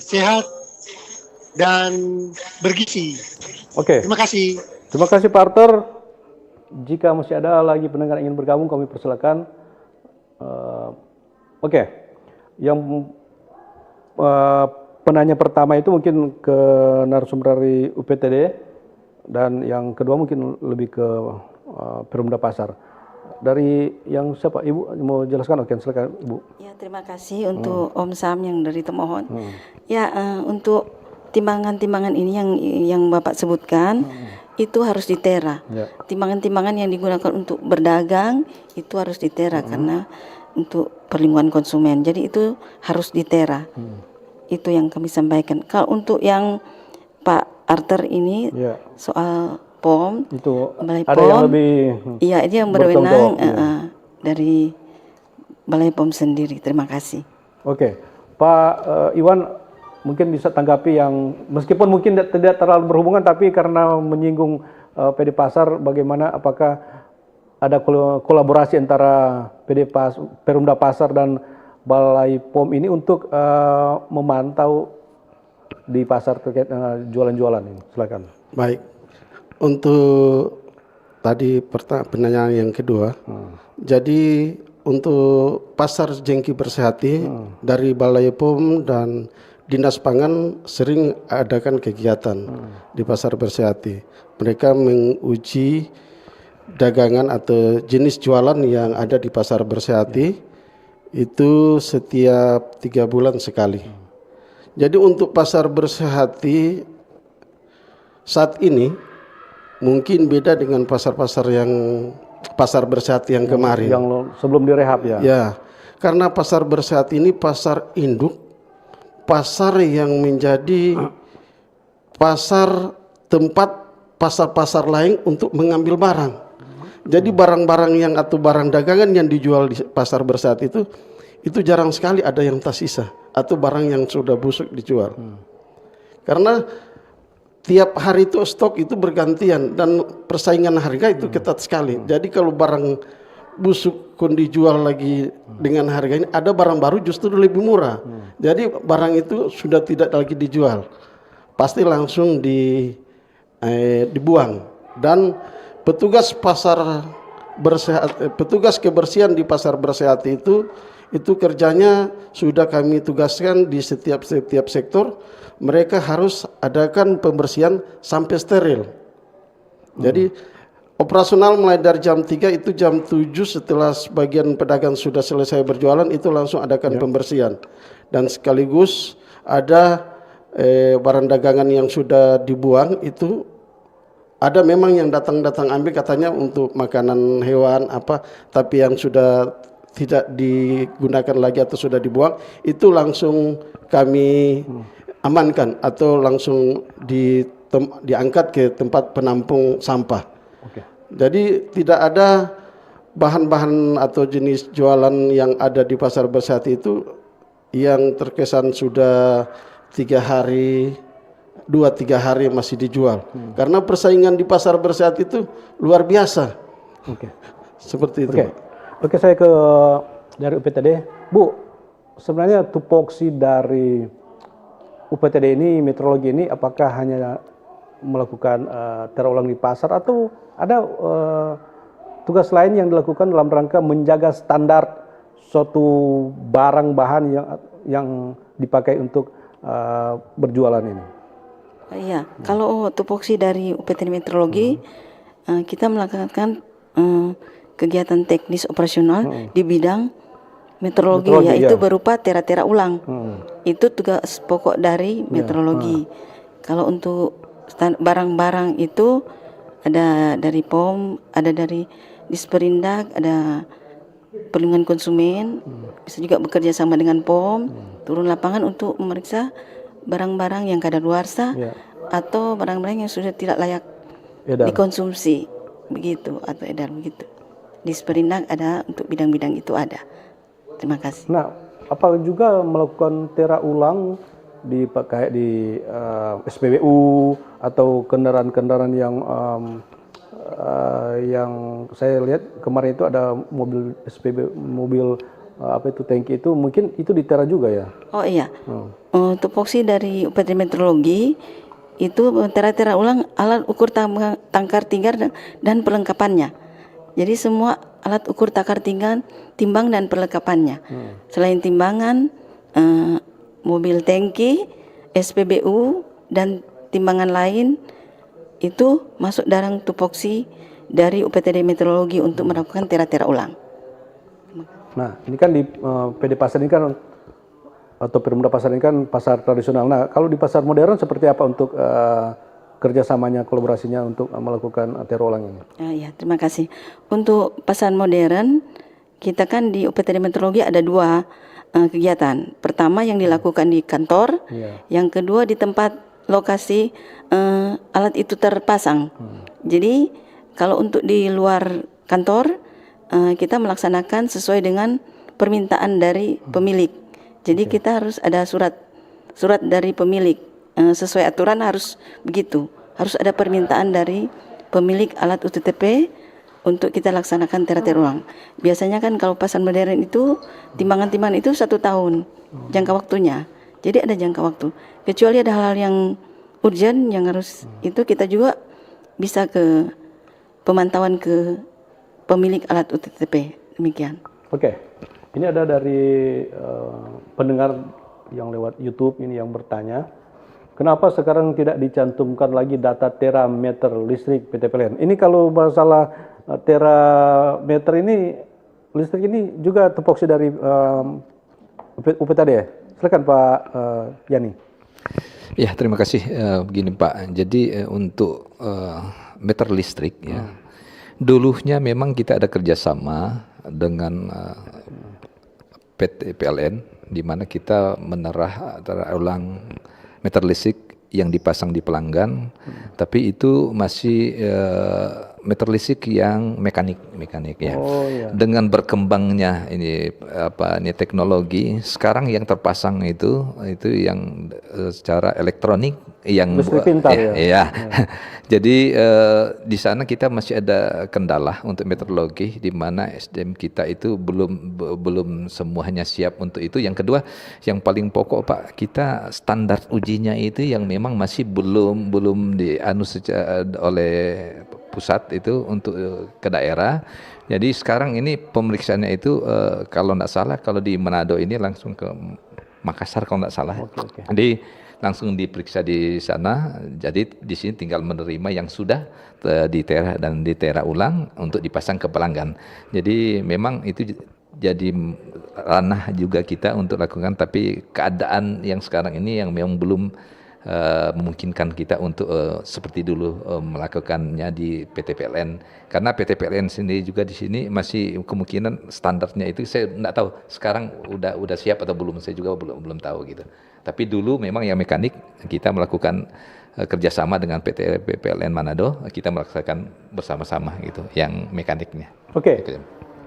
sehat dan bergizi. Oke. Terima kasih. Terima kasih Pak Arthur. Jika masih ada lagi pendengar yang ingin bergabung, kami persilakan. Oke. Yang penanya pertama itu mungkin ke narasumber dari UPTD dan yang kedua mungkin lebih ke Perumda Pasar. dari yang siapa? Ibu mau jelaskan? Oke, silakan Ibu. Ya, terima kasih untuk Om Sam yang dari termohon. Ya, untuk timbangan-timbangan ini yang Bapak sebutkan itu harus ditera. Ya. Timbangan-timbangan yang digunakan untuk berdagang itu harus ditera karena untuk perlindungan konsumen. Jadi itu harus ditera. Itu yang kami sampaikan. Kalau untuk yang Pak Arthur ini soal POM itu Balai ada POM, yang lebih iya itu yang berwenang dari Balai POM sendiri. Terima kasih. Oke, Pak Iwan mungkin bisa tanggapi yang meskipun mungkin tidak terlalu berhubungan tapi karena menyinggung PD Pasar, bagaimana apakah ada kolaborasi antara Perumda Pasar dan Balai POM ini untuk memantau di pasar terkait jualan-jualan ini? Silakan. Baik. Untuk tadi pertanyaan yang kedua, jadi untuk pasar Jengki Bersehati dari Balai POM dan Dinas Pangan sering adakan kegiatan di pasar Bersehati. Mereka menguji dagangan atau jenis jualan yang ada di pasar Bersehati itu setiap 3 bulan sekali. Jadi untuk pasar Bersehati saat ini mungkin beda dengan pasar-pasar yang pasar Bersehati yang kemarin. Yang sebelum direhab ya. Ya, karena pasar Bersehati ini pasar induk, pasar yang menjadi pasar tempat pasar-pasar lain untuk mengambil barang. Jadi barang-barang yang atau barang dagangan yang dijual di pasar Bersehati itu jarang sekali ada yang tersisa atau barang yang sudah busuk dijual. Karena tiap hari itu stok itu bergantian dan persaingan harga itu ketat sekali. Jadi kalau barang busuk pun dijual lagi dengan harga ini, ada barang baru justru lebih murah. Jadi barang itu sudah tidak lagi dijual, pasti langsung dibuang. Dan petugas pasar petugas kebersihan di pasar Bersehati itu kerjanya sudah kami tugaskan di setiap sektor. Mereka harus adakan pembersihan sampai steril. Jadi operasional mulai dari jam 3 itu jam 7 setelah sebagian pedagang sudah selesai berjualan itu langsung adakan pembersihan. Dan sekaligus ada barang dagangan yang sudah dibuang itu ada memang yang datang ambil katanya untuk makanan hewan apa, tapi yang sudah tidak digunakan lagi atau sudah dibuang itu langsung kami amankan atau langsung diangkat ke tempat penampung sampah. Jadi tidak ada bahan-bahan atau jenis jualan yang ada di pasar Bersehati itu yang terkesan sudah 2-3 hari masih dijual. Karena persaingan di pasar Bersehati itu luar biasa. Seperti itu. Oke, saya ke dari UPTD. Bu, sebenarnya tupoksi dari UPTD ini, meteorologi ini, apakah hanya melakukan terulang di pasar atau ada tugas lain yang dilakukan dalam rangka menjaga standar suatu barang bahan yang dipakai untuk berjualan ini? Iya, kalau tupoksi dari UPTD Meteorologi kita melakukan kegiatan teknis operasional di bidang meteorologi yaitu berupa tera-tera ulang. Itu tugas pokok dari meteorologi. Kalau untuk barang-barang itu ada dari POM, ada dari Disperindak, ada perlindungan konsumen, bisa juga bekerja sama dengan POM, turun lapangan untuk memeriksa barang-barang yang kadaluarsa atau barang-barang yang sudah tidak layak dikonsumsi, begitu atau edar begitu. Disperindak ada untuk bidang-bidang itu ada. Terima kasih. Nah, apa juga melakukan tera ulang kayak di SPBU atau kendaraan-kendaraan yang saya lihat kemarin itu ada mobil SPBU, mobil tangki itu mungkin itu ditera juga ya? Oh iya. Tupoksi dari UPTD Meteorologi itu tera ulang alat ukur tangkar tinggar dan perlengkapannya. Jadi semua alat ukur takar timbang dan perlengkapannya. Selain timbangan, mobil tangki, SPBU dan timbangan lain itu masuk dalam tupoksi dari UPTD Meteorologi untuk melakukan tera-tera ulang. Nah, ini kan di PD Pasar ini kan atau Perumda Pasar ini kan pasar tradisional. Nah, kalau di pasar modern seperti apa untuk kerjasamanya, kolaborasinya untuk melakukan tera ulang ini? Ya, terima kasih. Untuk pasar modern, kita kan di UPTD Meteorologi ada 2 kegiatan. Pertama yang dilakukan di kantor, yang kedua di tempat lokasi alat itu terpasang. Jadi kalau untuk di luar kantor, kita melaksanakan sesuai dengan permintaan dari pemilik. Jadi kita harus ada surat dari pemilik, sesuai aturan harus begitu. Harus ada permintaan dari pemilik alat UTTP untuk kita laksanakan tera-tera ulang. Biasanya kan kalau pasar modern itu timbangan-timbangan itu 1 tahun jangka waktunya. Jadi ada jangka waktu. Kecuali ada hal-hal yang urgent yang harus itu kita juga bisa ke pemantauan ke pemilik alat UTTP. Demikian. Oke. Ini ada dari pendengar yang lewat YouTube ini yang bertanya, kenapa sekarang tidak dicantumkan lagi data terameter listrik PT PLN? Ini kalau masalah terameter ini, listrik ini juga tupoksi dari UPTD ya? Silakan Pak Yani. Ya, terima kasih. Begini Pak, jadi untuk meter listrik ya, dulunya memang kita ada kerjasama dengan PT PLN, di mana kita menerah ulang meter listrik yang dipasang di pelanggan, tapi itu masih meter listrik yang mekanik ya. Dengan berkembangnya ini teknologi, sekarang yang terpasang itu yang secara elektronik yang listrik pintar ya. Jadi di sana kita masih ada kendala untuk meteorologi, di mana SDM kita itu belum semuanya siap untuk itu. Yang kedua, yang paling pokok Pak, kita standar ujinya itu yang memang masih belum dianu oleh pusat itu untuk ke daerah. Jadi sekarang ini pemeriksaannya itu kalau tidak salah, kalau di Manado ini langsung ke Makassar kalau tidak salah. Jadi langsung diperiksa di sana. Jadi di sini tinggal menerima yang sudah ditera dan ditera ulang untuk dipasang ke pelanggan. Jadi memang itu jadi ranah juga kita untuk lakukan, tapi keadaan yang sekarang ini yang memang belum memungkinkan kita untuk seperti dulu melakukannya di PT PLN, karena PT PLN sendiri juga di sini masih kemungkinan standarnya itu saya tidak tahu sekarang udah siap atau belum, saya juga belum tahu gitu. Tapi dulu memang yang mekanik kita melakukan kerjasama dengan PT PLN Manado, kita melaksanakan bersama-sama gitu yang mekaniknya. Oke.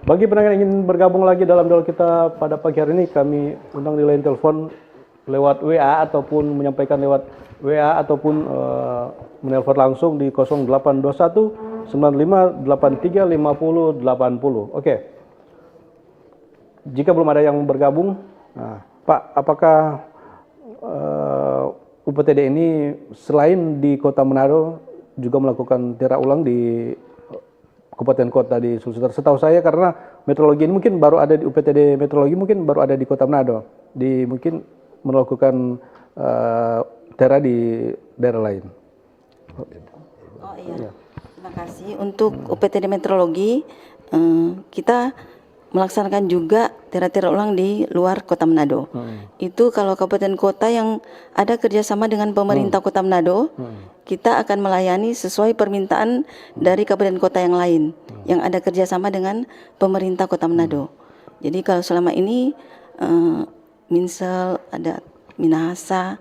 Bagi pendengar yang ingin bergabung lagi dalam dialog kita pada pagi hari ini, kami undang di line telepon lewat WA ataupun menyampaikan lewat WA ataupun menelpon langsung di 0821 95 83 50 80. Oke. Jika belum ada yang bergabung, nah, Pak, apakah UPTD ini selain di Kota Manado juga melakukan tera ulang di kabupaten kota di Sulawesi Utara? Setahu saya, karena meteorologi ini mungkin baru ada di UPTD Meteorologi, mungkin baru ada di Kota Manado, mungkin melakukan tera di daerah lain. Oh iya, terima kasih. Untuk UPTD Meteorologi, kita melaksanakan juga tera-tera ulang di luar Kota Manado. Itu kalau kabupaten kota yang ada kerjasama dengan pemerintah Kota Manado, kita akan melayani sesuai permintaan dari kabupaten kota yang lain yang ada kerjasama dengan pemerintah Kota Manado. Jadi kalau selama ini Minsel, ada Minahasa,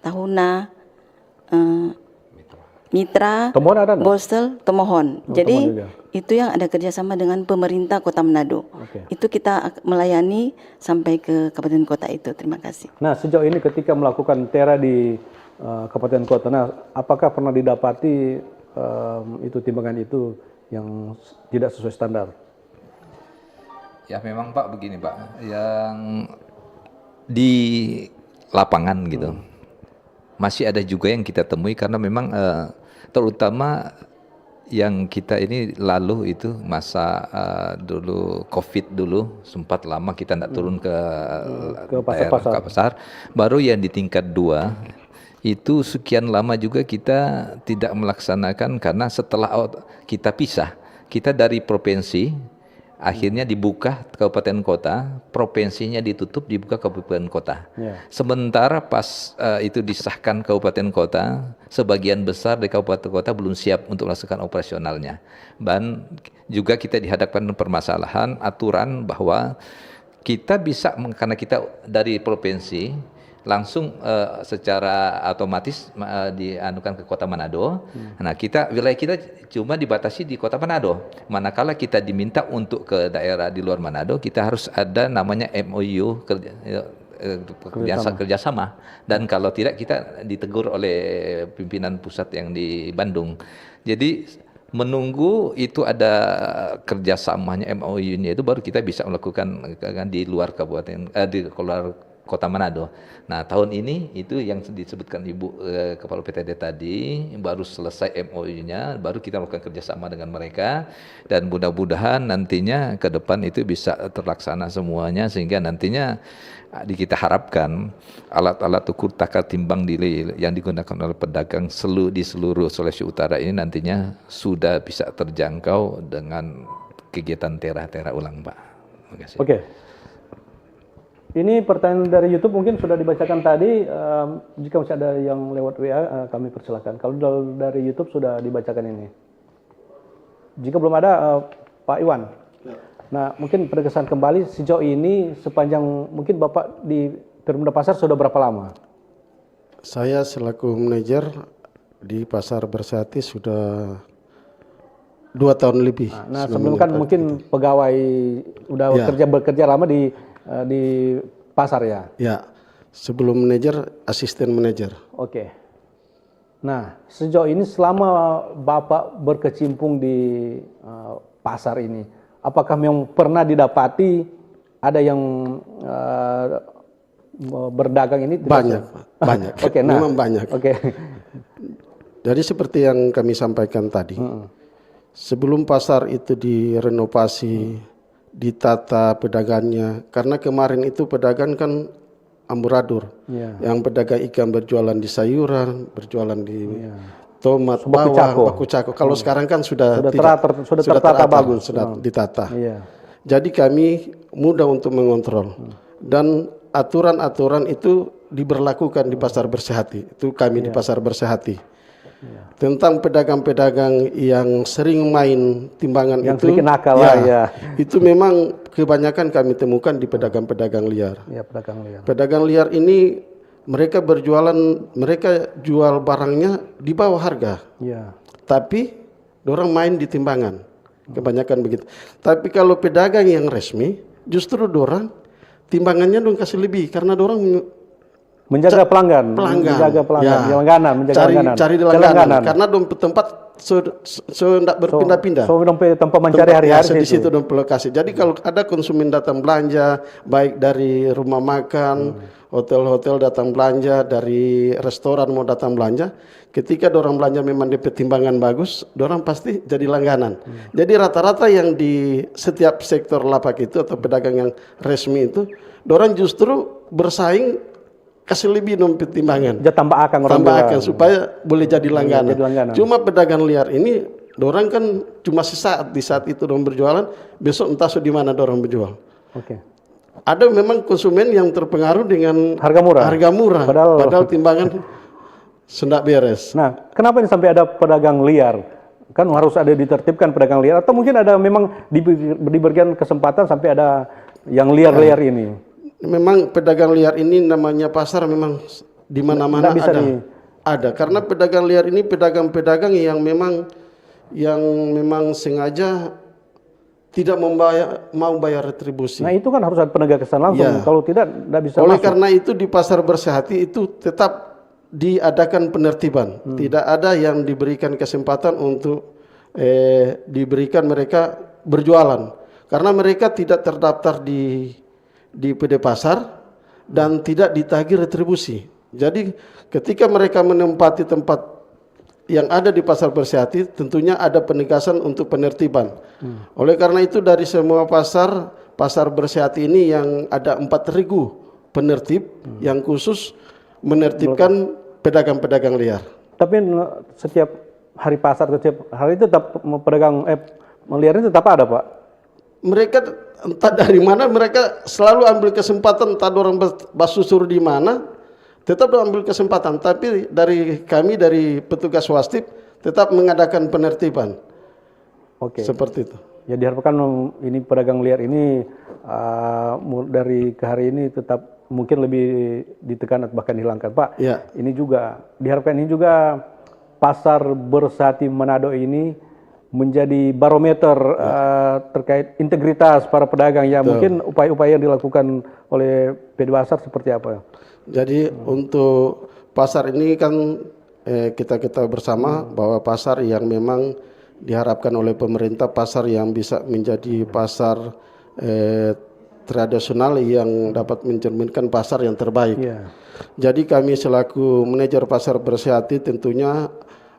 Tahuna, Mitra, Bolsel, Tomohon. Jadi itu yang ada kerjasama dengan pemerintah Kota Manado. Itu kita melayani sampai ke kabupaten kota itu. Terima kasih. Nah, sejauh ini ketika melakukan tera di kabupaten kota, nah, apakah pernah didapati itu timbangan itu yang tidak sesuai standar? Ya memang Pak, begini Pak, yang di lapangan gitu masih ada juga yang kita temui, karena memang terutama yang kita ini lalu itu masa dulu COVID dulu sempat lama kita tidak turun ke pasar, baru yang di tingkat 2 itu sekian lama juga kita tidak melaksanakan karena setelah kita pisah, kita dari provinsi akhirnya dibuka kabupaten kota, provinsinya ditutup, dibuka kabupaten kota. Sementara pas itu disahkan kabupaten kota, sebagian besar dari kabupaten kota belum siap untuk melaksanakan operasionalnya. Dan juga kita dihadapkan permasalahan aturan bahwa kita bisa, karena kita dari provinsi langsung secara otomatis dianukan ke Kota Manado. Nah, wilayah kita cuma dibatasi di Kota Manado. Manakala kita diminta untuk ke daerah di luar Manado, kita harus ada namanya MOU kerjasama. Dan kalau tidak, kita ditegur oleh pimpinan pusat yang di Bandung. Jadi menunggu itu ada kerjasamanya MOU-nya itu baru kita bisa melakukan di luar kabupaten di luar Kota Manado. Nah, tahun ini itu yang disebutkan Ibu Kepala PTD tadi, baru selesai MOU-nya, baru kita melakukan kerjasama dengan mereka, dan mudah-mudahan nantinya ke depan itu bisa terlaksana semuanya, sehingga nantinya kita harapkan alat-alat ukur takar timbang yang digunakan oleh pedagang di seluruh Sulawesi Utara ini nantinya sudah bisa terjangkau dengan kegiatan tera ulang, Pak. Terima kasih. Oke. Ini pertanyaan dari YouTube mungkin sudah dibacakan tadi. Jika masih ada yang lewat WA, kami persilakan. Kalau dari YouTube sudah dibacakan ini. Jika belum ada, Pak Iwan. Nah, mungkin penegasan kembali sejauh ini sepanjang mungkin Bapak di Perumda Pasar sudah berapa lama? Saya selaku manajer di Pasar Bersehati sudah 2 tahun lebih. Nah, sebelum kan mungkin pegawai udah bekerja lama di pasar ya? Ya, sebelum manajer, asisten manajer. Oke. Nah, sejauh ini selama Bapak berkecimpung di pasar ini, apakah memang pernah didapati ada yang berdagang ini? Banyak. Oke, nah, memang banyak. Oke. Jadi seperti yang kami sampaikan tadi, sebelum pasar itu direnovasi, ditata pedagangnya, karena kemarin itu pedagang kan amburadul, yang pedagang ikan berjualan di sayuran, berjualan di tomat, bawang, baku cako. Kalau sekarang kan sudah tertata bagus, sudah ditata. Jadi kami mudah untuk mengontrol, dan aturan-aturan itu diberlakukan di Pasar Bersehati. Itu kami di Pasar Bersehati. Tentang pedagang-pedagang yang sering main timbangan yang itu, nakal itu memang kebanyakan kami temukan di pedagang-pedagang liar. Pedagang liar ini mereka jual barangnya di bawah harga, tapi dorang main di timbangan, kebanyakan begitu. Tapi kalau pedagang yang resmi, justru dorang timbangannya dong kasih lebih, karena dorang menjaga pelanggan, cari di langganan, karena dompet tempat tidak berpindah-pindah. Tempat mencari hari-hari di situ dompet lokasi. Jadi kalau ada konsumen datang belanja, baik dari rumah makan, hotel-hotel datang belanja, dari restoran mau datang belanja, ketika dorang belanja memang DP timbangan bagus, dorang pasti jadi langganan. Jadi rata-rata yang di setiap sektor lapak itu atau pedagang yang resmi itu, dorang justru bersaing kasih lebih dompet timbangan. Tambah akan supaya boleh jadi langganan. Cuma pedagang liar ini, dorang kan cuma sesaat, di saat itu dorang berjualan, besok entah di mana dorang berjual. Ada memang konsumen yang terpengaruh dengan harga murah. Padahal timbangan sendak beres. Nah, kenapa ini sampai ada pedagang liar? Kan harus ada ditertibkan pedagang liar, atau mungkin ada memang diberikan kesempatan sampai ada yang liar-liar ini? Memang pedagang liar ini namanya pasar memang di mana-mana ada. Karena pedagang liar ini pedagang-pedagang yang memang sengaja tidak mau bayar retribusi. Nah, itu kan harus ada penegakan langsung. Kalau tidak bisa. Oleh karena itu di Pasar Bersehati itu tetap diadakan penertiban. Tidak ada yang diberikan kesempatan untuk diberikan mereka berjualan, karena mereka tidak terdaftar di PD Pasar dan tidak ditagih retribusi. Jadi ketika mereka menempati tempat yang ada di Pasar Bersehati, tentunya ada penegasan untuk penertiban. Oleh karena itu dari semua pasar Bersehati ini yang ada 4.000 penertib yang khusus menertibkan pedagang-pedagang liar. Tapi setiap hari pasar, setiap hari itu tetap pedagang liarnya tetap ada, Pak? Mereka entah dari mana, mereka selalu ambil kesempatan, entah orang basusur di mana, tetap ambil kesempatan. Tapi dari kami, dari petugas Wastip, tetap mengadakan penertiban. Oke. Seperti itu. Ya diharapkan ini pedagang liar ini dari ke hari ini tetap mungkin lebih ditekan atau bahkan dihilangkan, Pak. Ya. Ini juga diharapkan ini juga pasar Bersati Manado ini menjadi barometer terkait integritas para pedagang. Ya, mungkin upaya-upaya yang dilakukan oleh PD Pasar seperti apa? Jadi untuk pasar ini kan kita bersama bahwa pasar yang memang diharapkan oleh pemerintah, pasar yang bisa menjadi pasar tradisional yang dapat mencerminkan pasar yang terbaik. Yeah. Jadi kami selaku manajer pasar Bersati tentunya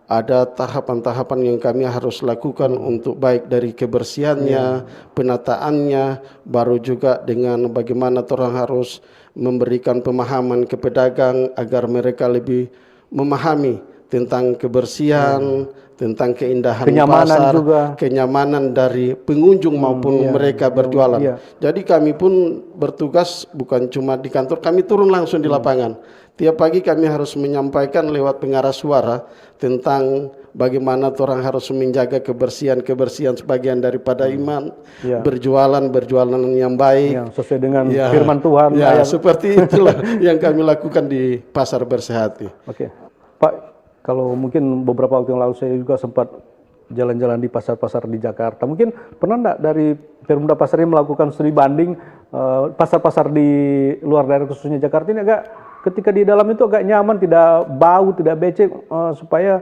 ada tahapan-tahapan yang kami harus lakukan untuk baik dari kebersihannya, penataannya, baru juga dengan bagaimana orang harus memberikan pemahaman ke pedagang agar mereka lebih memahami tentang kebersihan, tentang keindahan kenyamanan pasar, juga. kenyamanan dari pengunjung maupun mereka berjualan. Jadi kami pun bertugas bukan cuma di kantor, kami turun langsung di lapangan. Tiap pagi kami harus menyampaikan lewat pengarah suara tentang bagaimana orang harus menjaga kebersihan sebagian daripada iman, berjualan yang baik, sesuai dengan firman Tuhan. Ya, seperti itulah yang kami lakukan di Pasar Bersati. Oke, Pak, kalau mungkin beberapa waktu yang lalu saya juga sempat jalan-jalan di pasar-pasar di Jakarta. Mungkin pernah enggak dari Perumda Pasar ini melakukan studi banding pasar-pasar di luar daerah khususnya Jakarta ini agak ketika di dalam itu agak nyaman, tidak bau, tidak becek, supaya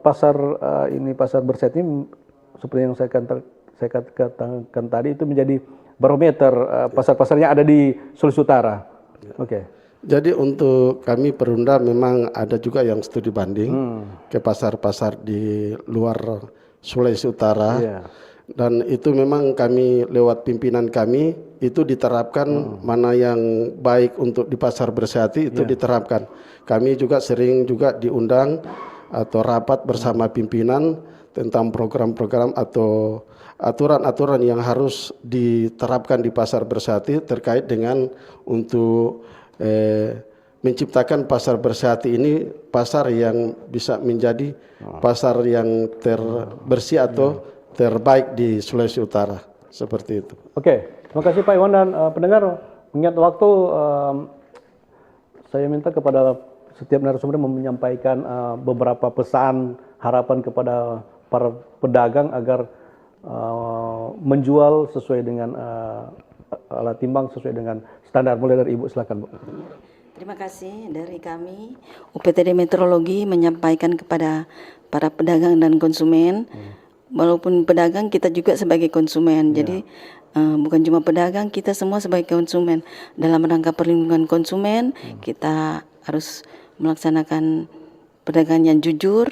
pasar Bersati ini seperti yang saya katakan tadi itu menjadi barometer pasar-pasarnya ada di Sulawesi Utara. Oke. Jadi untuk kami Perumda memang ada juga yang studi banding ke pasar-pasar di luar Sulawesi Utara. Dan itu memang kami lewat pimpinan kami itu diterapkan mana yang baik untuk di Pasar Bersati itu diterapkan. Kami juga sering juga diundang atau rapat bersama pimpinan tentang program-program atau aturan-aturan yang harus diterapkan di Pasar Bersati terkait dengan untuk menciptakan Pasar Bersati ini pasar yang bisa menjadi pasar yang terbersih atau terbaik di Sulawesi Utara, seperti itu. Oke, terima kasih Pak Iwan dan pendengar. Mengingat waktu, saya minta kepada setiap narasumber menyampaikan beberapa pesan harapan kepada para pedagang agar menjual sesuai dengan alat timbang sesuai dengan standar. Mulai dari Ibu, silakan Bu. Terima kasih dari kami UPTD Meteorologi menyampaikan kepada para pedagang dan konsumen. Walaupun pedagang, kita juga sebagai konsumen. Jadi bukan cuma pedagang, kita semua sebagai konsumen. Dalam rangka perlindungan konsumen, kita harus melaksanakan perdagangan yang jujur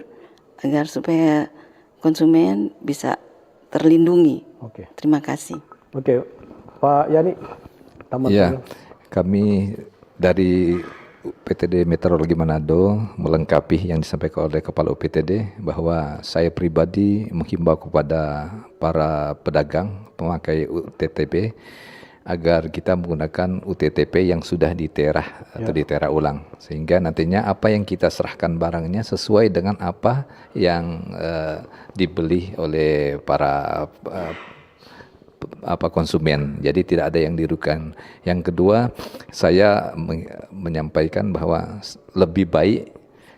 agar supaya konsumen bisa terlindungi. Terima kasih. Oke, Pak Yani. Ya, kami dari UPTD Meteorologi Manado melengkapi yang disampaikan oleh Kepala UPTD bahwa saya pribadi menghimbau kepada para pedagang pemakai UTTP agar kita menggunakan UTTP yang sudah diterah atau diterah ulang, sehingga nantinya apa yang kita serahkan barangnya sesuai dengan apa yang dibeli oleh para konsumen, jadi tidak ada yang dirugikan. Yang kedua, saya menyampaikan bahwa lebih baik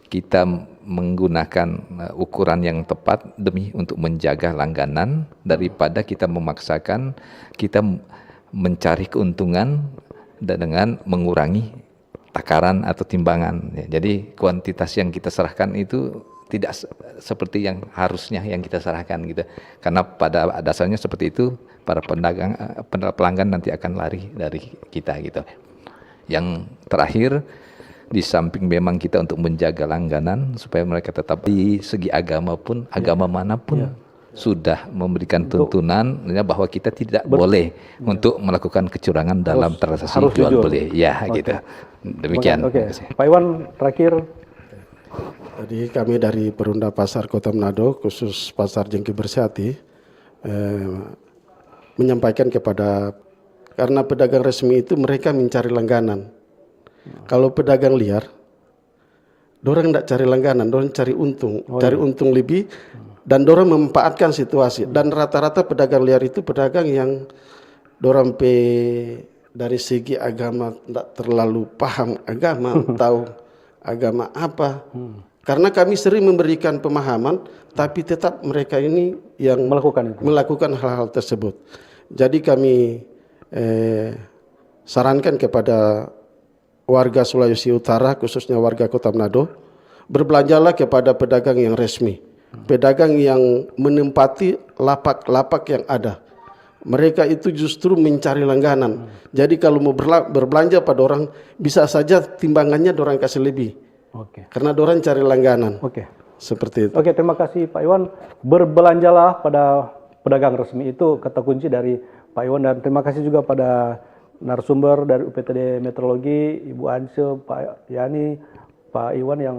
kita menggunakan ukuran yang tepat demi untuk menjaga langganan daripada kita memaksakan kita mencari keuntungan dengan mengurangi takaran atau timbangan. Jadi kuantitas yang kita serahkan itu tidak seperti yang harusnya yang kita serahkan gitu. Karena pada dasarnya seperti itu, para pelanggan nanti akan lari dari kita gitu. Yang terakhir, di samping memang kita untuk menjaga langganan supaya mereka tetap di segi agama pun, agama manapun sudah memberikan tuntunan bahwa kita tidak boleh untuk melakukan kecurangan dalam transaksi jual beli. Ya, gitu. Demikian. Oke. Pak Iwan, terakhir Jadi kami dari Perumda Pasar Kota Manado, khusus Pasar Jengki Bersihati, menyampaikan kepada, karena pedagang resmi itu mereka mencari langganan. Kalau pedagang liar, dorang tidak cari langganan, dorang cari untung, cari untung lebih, dan dorang memanfaatkan situasi. Dan rata-rata pedagang liar itu pedagang yang dorang dari segi agama tidak terlalu paham agama, tahu agama apa. Karena kami sering memberikan pemahaman, tapi tetap mereka ini yang melakukan hal-hal tersebut. Jadi kami sarankan kepada warga Sulawesi Utara, khususnya warga Kota Manado, berbelanjalah kepada pedagang yang resmi, pedagang yang menempati lapak-lapak yang ada. Mereka itu justru mencari langganan. Jadi kalau mau berbelanja pada orang, bisa saja timbangannya orang kasih lebih. Karena orang cari langganan. Seperti itu. Terima kasih Pak Iwan. Berbelanjalah pada pedagang resmi, itu kata kunci dari Pak Iwan. Dan terima kasih juga pada narasumber dari UPTD Meteorologi, Ibu Ance, Pak Yani, Pak Iwan yang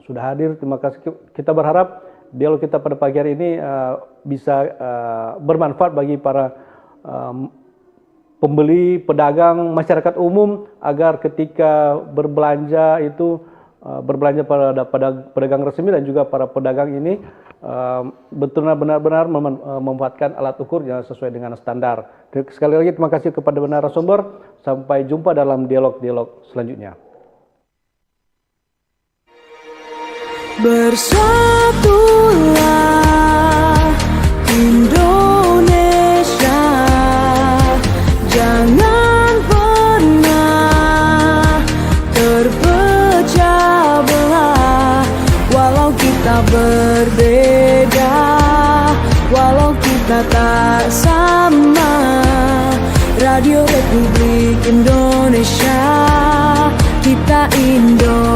sudah hadir. Terima kasih. Kita berharap dialog kita pada pagi hari ini bisa bermanfaat bagi para pembeli, pedagang, masyarakat umum, agar ketika berbelanja itu berbelanja pada pedagang resmi dan juga para pedagang ini benar-benar memanfaatkan alat ukur yang sesuai dengan standar. Sekali lagi terima kasih kepada narasumber. Sampai jumpa dalam dialog-dialog selanjutnya. Bersatulah Indonesia, jangan pernah terpecah belah. Walau kita berbeda, walau kita tak sama, Radio Republik Indonesia, kita Indonesia.